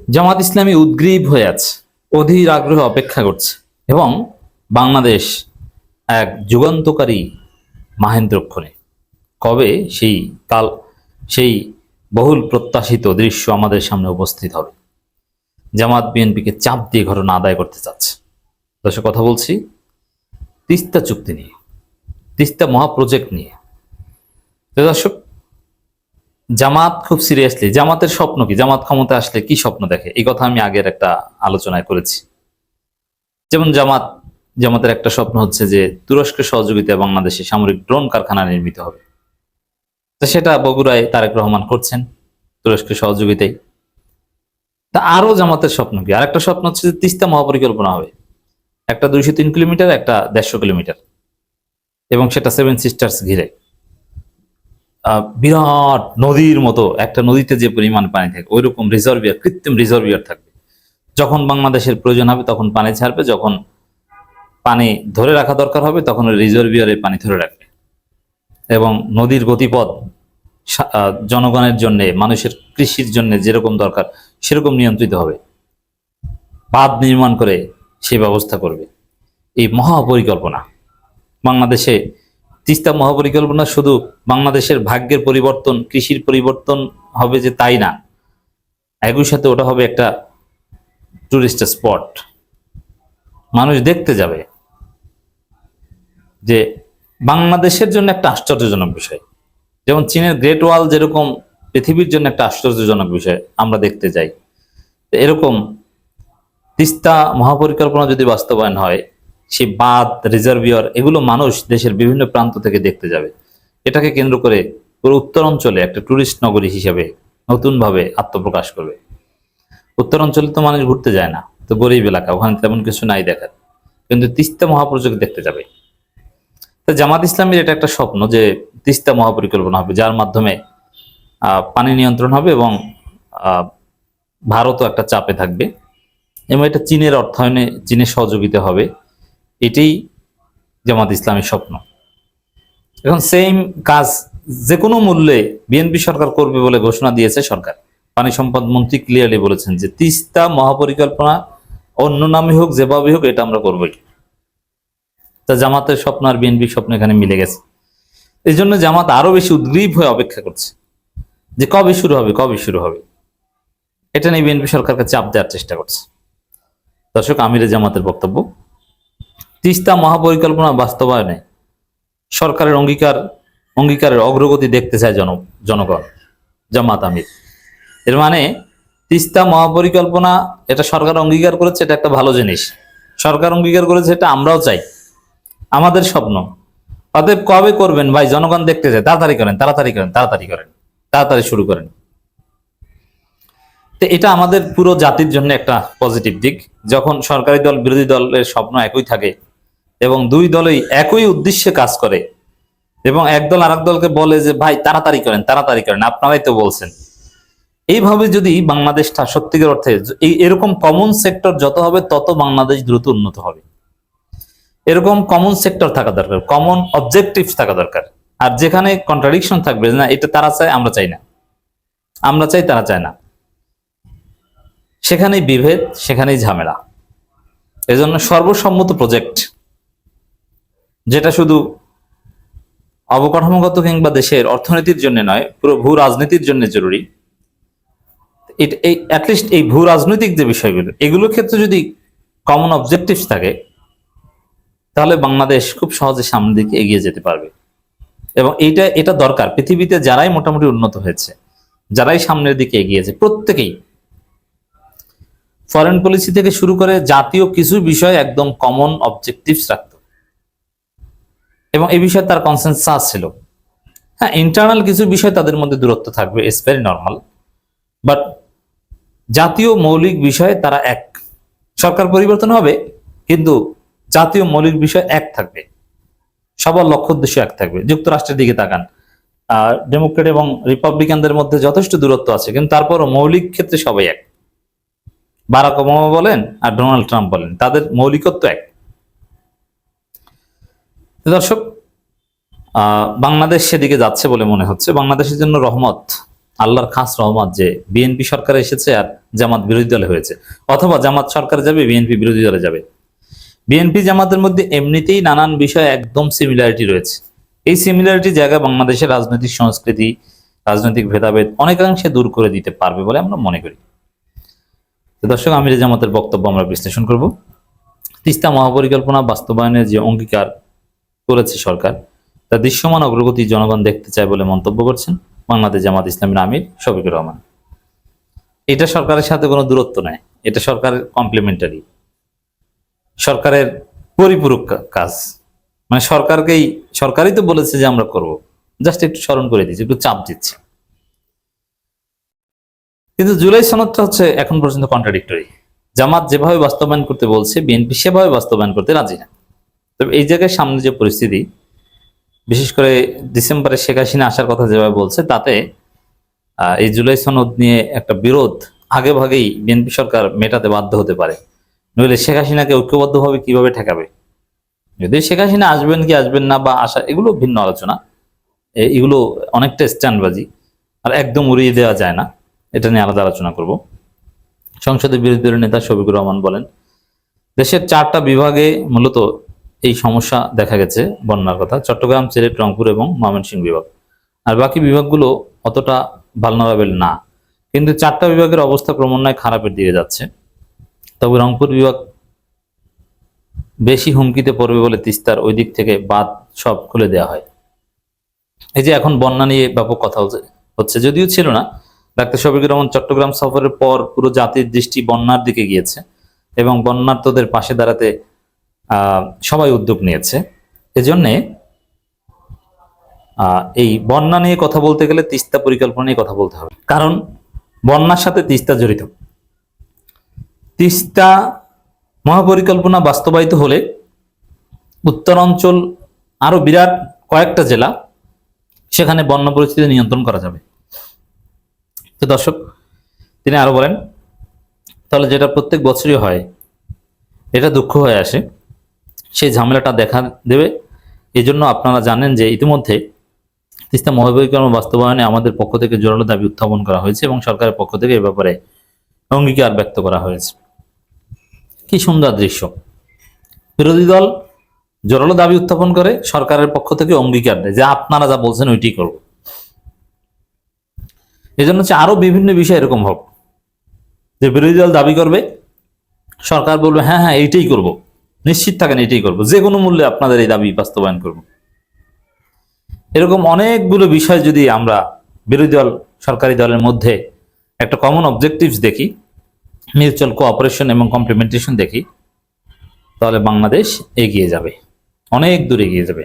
জামাত ইসলামী উদ্গ্রীব হয়ে আছে, অধীর আগ্রহে অপেক্ষা করছে এবং বাংলাদেশ এক যুগান্তকারী মাহেন্দ্রক্ষণে কবে সেই কাল সেই বহুল প্রত্যাশিত দৃশ্য আমাদের সামনে উপস্থিত হবে। জামাত বিএনপিকে চাপ দিয়ে ঘটনা আদায় করতে চাচ্ছে। দর্শক, কথা বলছি তিস্তা চুক্তি নিয়ে, তিস্তা মহাপ্রজেক্ট নিয়ে। তো দর্শক, জামাত খুব সিরিয়াসলি, জামাতের স্বপ্ন কি, জামাত ক্ষমতা আসলে কি স্বপ্ন দেখে, এই কথা আমি আগের একটা আলোচনায় করেছি। যেমন জামাতের একটা স্বপ্ন হচ্ছে যে তুরস্কের সহযোগিতায় বাংলাদেশে সামরিক ড্রোন কারখানা নির্মিত হবে। তো সেটা বগুড়ায় তারেক রহমান করছেন তুরস্কের সহযোগিতায়। তা আরো জামাতের স্বপ্ন কি, আরেকটা স্বপ্ন হচ্ছে যে তিস্তা মহাপরিকল্পনা হবে, একটা 203 কিলোমিটার, একটা 150 কিলোমিটার, এবং সেটা সেভেন সিস্টার্স ঘিরে। বিরাট নদীর মতো, একটা নদীতে যে পরিমাণ পানি থাকে ওইরকম রিজার্ভিয়ার, কৃত্রিম রিজার্ভিয়ার থাকবে। যখন বাংলাদেশের প্রয়োজন হবে তখন পানি ছাড়বে, যখন পানি ধরে রাখা দরকার হবে তখন ওই রিজার্ভিয়ারে পানি ধরে রাখবে। এবং নদীর গতিপথ জনগণের জন্য, মানুষের কৃষির জন্য যেরকম দরকার সেরকম নিয়ন্ত্রিত হবে। বাঁধ নির্মাণ করে সেই ব্যবস্থা করবে। এই মহাপরিকল্পনা বাংলাদেশে, তিস্তা মহাপরিকল্পনা শুধু বাংলাদেশের ভাগ্যের পরিবর্তন, কৃষির পরিবর্তন হবে যে তাই না, একই সাথে ওটা হবে একটা টুরিস্ট স্পট। মানুষ দেখতে যাবে যে বাংলাদেশের জন্য একটা আশ্চর্যজনক বিষয়। যেমন চীনের গ্রেট ওয়াল যেরকম পৃথিবীর জন্য একটা আশ্চর্যজনক বিষয়, আমরা দেখতে যাই। এরকম তিস্তা মহাপরিকল্পনা যদি বাস্তবায়ন হয়, সেই বাঁধ, রিজার্ভিয়ার, এগুলো মানুষ দেশের বিভিন্ন প্রান্ত থেকে দেখতে যাবে। এটাকে কেন্দ্র করে পুরো উত্তর অঞ্চলে একটা টুরিস্ট নগরী হিসেবে নতুনভাবে আত্মপ্রকাশ করবে। উত্তর অঞ্চলে তো মানুষ ঘুরতে যায় না, তো গরিব এলাকা, ওখানে তেমন কিছু নাই দেখার, কিন্তু তিস্তা মহাপ্রজেক্ট দেখতে যাবে। তো জামাত ইসলামীর এটা একটা স্বপ্ন যে তিস্তা মহাপরিকল্পনা হবে, যার মাধ্যমে পানি নিয়ন্ত্রণ হবে এবং ভারতও একটা চাপে থাকবে, এবং এটা চীনের অর্থায়নে, চীনের সহযোগিতা হবে। এটাই জামাত ইসলামীর স্বপ্ন। এখন সেম কাজ যে কোনো মূল্যে বিএনপি সরকার করবে বলে ঘোষণা দিয়েছে সরকার। পানি সম্পদ মন্ত্রী ক্লিয়ারলি বলেছেন যে তিস্তা মহাপরিকল্পনা অন্য নামে হোক, যেভাবে হোক, এটা আমরা করবোই। তা জামাতের স্বপ্ন আর বিএনপির স্বপ্ন এখানে মিলে গেছে। এই জন্য জামাত আরো বেশি উদ্গ্রীব হয়ে অপেক্ষা করছে যে কবে শুরু হবে, কবে শুরু হবে। এটা নিয়ে বিএনপি সরকারকে চাপ দেওয়ার চেষ্টা করছে। দর্শক, আমিরে জামাতের বক্তব্য, তিস্তা মহাপরিকল্পনা বাস্তবায়নে সরকারের অঙ্গীকারের অগ্রগতি দেখতে চায় জনগণ, জামাত আমির। এর মানে তিস্তা মহাপরিকল্পনা, এটা সরকার অঙ্গীকার করেছে, এটা একটা ভালো জিনিস। সরকার অঙ্গীকার করেছে, এটা আমরাও চাই, আমাদের স্বপ্ন। অতএব কবে করবেন ভাই, জনগণ দেখতে চায়, তাড়াতাড়ি করেন, তাড়াতাড়ি করেন, তাড়াতাড়ি করেন, তাড়াতাড়ি শুরু করেন। তো এটা আমাদের পুরো জাতির জন্য একটা পজিটিভ দিক। যখন সরকারি দল বিরোধী দলের স্বপ্ন একই থাকে এবং দুই দলই একই উদ্দেশ্যে কাজ করে, এবং একদল আরেক দলকে বলে যে ভাই তাড়াতাড়ি করেন, তাড়াতাড়ি করেন, আপনারাই তো বলছেন। এইভাবে যদি বাংলাদেশটা সত্যিকার অর্থে, এরকম কমন সেক্টর যত হবে তত বাংলাদেশ দ্রুত উন্নত হবে। এরকম কমন সেক্টর থাকা দরকার, কমন অবজেক্টিভ থাকা দরকার। আর যেখানে কন্ট্রাডিকশন থাকবে, না এটা তারা চায়, আমরা চাই না, আমরা চাই, তারা চায় না, সেখানেই বিভেদ, সেখানেই ঝামেলা। এজন্য সর্বসম্মত প্রজেক্ট, যেটা শুধু অবকাঠামোগত কিংবা দেশের অর্থনীতির জন্য নয়, পুরো ভূ রাজনীতির জন্য জরুরি। অ্যাটলিস্ট এই ভূ রাজনৈতিক যে বিষয়গুলো, এগুলোর ক্ষেত্রে যদি কমন অবজেক্টিভ থাকে, তাহলে বাংলাদেশ খুব সহজে সামনের দিকে এগিয়ে যেতে পারবে। এবং এটা দরকার। পৃথিবীতে যারাই মোটামুটি উন্নত হয়েছে, যারাই সামনের দিকে এগিয়েছে, প্রত্যেকেই ফরেন পলিসি থেকে শুরু করে জাতীয় কিছু বিষয় একদম কমন অবজেক্টিভস রাখত, এবং এই বিষয়ে তার কনসেনসাস ছিল। হ্যাঁ, ইন্টারনাল কিছু বিষয় তাদের মধ্যে দূরত্ব থাকবে, ইটস ভেরি নর্মাল, বাট জাতীয় মৌলিক বিষয়ে তারা এক। সরকার পরিবর্তন হবে, কিন্তু জাতীয় মৌলিক বিষয় এক থাকবে, সবার লক্ষ্য উদ্দেশ্য এক থাকবে। যুক্তরাষ্ট্রের দিকে তাকান, ডেমোক্রেট এবং রিপাবলিকানদের মধ্যে যথেষ্ট দূরত্ব আছে, কিন্তু তারপরও মৌলিক ক্ষেত্রে সবাই এক। বারাক ওবামা বলেন আর ডোনাল্ড ট্রাম্প বলেন, তাদের মৌলিকত্ব এক। দর্শক, বাংলাদেশ সেদিকে যাচ্ছে বলে মনে হচ্ছে। বাংলাদেশের জন্য রহমত, আল্লাহর খাস রহমত যে বিএনপি সরকার এসেছে আর জামাত বিরোধী দলে হয়েছে, অথবা জামাত সরকার যাবে বিএনপি বিরোধী দলে যাবে। বিএনপি জামাতের মধ্যে এমনিতেই নানান বিষয়ে একদম সিমিলারিটি রয়েছে। এই সিমিলারিটি জায়গা বাংলাদেশের রাজনৈতিক সংস্কৃতি, রাজনৈতিক ভেদাভেদ অনেকাংশে দূর করে দিতে পারবে বলে আমরা মনে করি। তো দর্শক, আমিরে জামাতের বক্তব্য আমরা বিশ্লেষণ করব। তিস্তা মহাপরিকল্পনা বাস্তবায়নের যে অঙ্গীকার করেছে সরকার, তা দৃশ্যমান অগ্রগতি জনগণ দেখতে চায় বলে মন্তব্য করছেন বাংলাদেশ জামাত ইসলামীর আমির শফিকুর রহমান। এটা সরকারের সাথে কোনো দূরত্ব নেই, এটা সরকারের কমপ্লিমেন্টারি, সরকারের পরিপূরক কাজ। মানে সরকারই তো বলেছে যে আমরা করব, জাস্ট একটু স্মরণ করে দিচ্ছি, একটু চাপ দিচ্ছে। কিন্তু জুলাই সনদটা হচ্ছে এখন পর্যন্ত কন্ট্রাডিক্টরি। জামাত যেভাবে বাস্তবায়ন করতে বলছে, বিএনপি সেভাবে বাস্তবায়ন করতে রাজি না। তবে এই জায়গায় সামনে যে পরিস্থিতি, বিশেষ করে ডিসেম্বরে শেখ হাসিনা আসার কথা যেভাবে বলছে, তাতে এই জুলাই সনদ নিয়ে একটা বিরোধ আগে ভাগেই বিএনপি সরকার মেটাতে বাধ্য হতে পারে। নইলে শেখ হাসিনাকে ঐক্যবদ্ধভাবে কিভাবে ঠেকাবে? যদি শেখ হাসিনা আসবেন কি আসবেন না বা আসা, এগুলো ভিন্ন আলোচনা, এগুলো অনেকটা স্ট্যান্ডবাজি, আর একদম উড়িয়ে দেওয়া যায় না, এটা নিয়ে আলাদা আলোচনা করব। সংসদের বিরোধী দলের নেতা শফিকুর রহমান বলেন, দেশের 4টা বিভাগে মূলত এই সমস্যা দেখা গেছে বন্যার কথা, চট্টগ্রাম, সিলেট, রংপুর এবং ময়মনসিংহ বিভাগ। আর বাকি বিভাগগুলো অতটা ভালনারেবল না, কিন্তু 4টা বিভাগের অবস্থা ক্রমান্বয়ে খারাপের দিকে যাচ্ছে। তবে রংপুর বিভাগ বেশি হুমকিতে পড়বে বলে তিস্তার ওই দিক থেকে বাঁধ সব খুলে দেওয়া হয়। এই যে এখন বন্যা নিয়ে ব্যাপক কথা হচ্ছে, যদিও ছিল না। ডাক্তার শফিকুর রহমান চট্টগ্রাম সফরের পর পুরো জাতির দৃষ্টি বন্যার দিকে গিয়েছে এবং বন্যার্তদের পাশে দাঁড়াতে সবাই উদ্যোগ নিয়েছে। এজন্যে এই বন্যা নিয়ে কথা বলতে গেলে তিস্তা পরিকল্পনা নিয়ে কথা বলতে হবে, কারণ বন্যার সাথে তিস্তা জড়িত। তিস্তা মহাপরিকল্পনা বাস্তবায়িত হলে উত্তরাঞ্চল আরো বিরাট কয়েকটা জেলা, সেখানে বন্যা পরিস্থিতি নিয়ন্ত্রণ করা যাবে। তো দর্শক, তিনি আরো বলেন, তাহলে যেটা প্রত্যেক বছরই হয়, এটা দুঃখ হয়ে আসে, সেই ঝামেলাটা দেখা দেবে। এই জন্য আপনারা জানেন যে ইতিমধ্যে তিস্তা মহাপরিকল্পনা বাস্তবায়নে আমাদের পক্ষ থেকে জোরালো দাবি উত্থাপন করা হয়েছে এবং সরকারের পক্ষ থেকে এ ব্যাপারে অঙ্গীকার ব্যক্ত করা হয়েছে। কি সুন্দর দৃশ্য! বিরোধী দল জোরালো দাবি উত্থাপন করে, সরকারের পক্ষ থেকে অঙ্গীকার দেয় যে আপনারা যা বলছেন ওইটাই করব। এই জন্য হচ্ছে আরো বিভিন্ন বিষয় এরকম হোক, যে বিরোধী দল দাবি করবে, সরকার বলবে হ্যাঁ হ্যাঁ এইটাই করব, নিশ্চিত থাকেন এইটাই করব, যে কোনো মূল্যে আপনাদের এই দাবি বাস্তবায়ন করব। এরকম অনেকগুলো বিষয় যদি আমরা বিরোধী দল সরকারি দলের মধ্যে একটা কমন অবজেক্টিভস দেখি, মিউচুয়াল কোঅপারেশন এবং কমপ্লিমেন্টেশন দেখি, তাহলে বাংলাদেশ এগিয়ে যাবে, অনেক দূর এগিয়ে যাবে।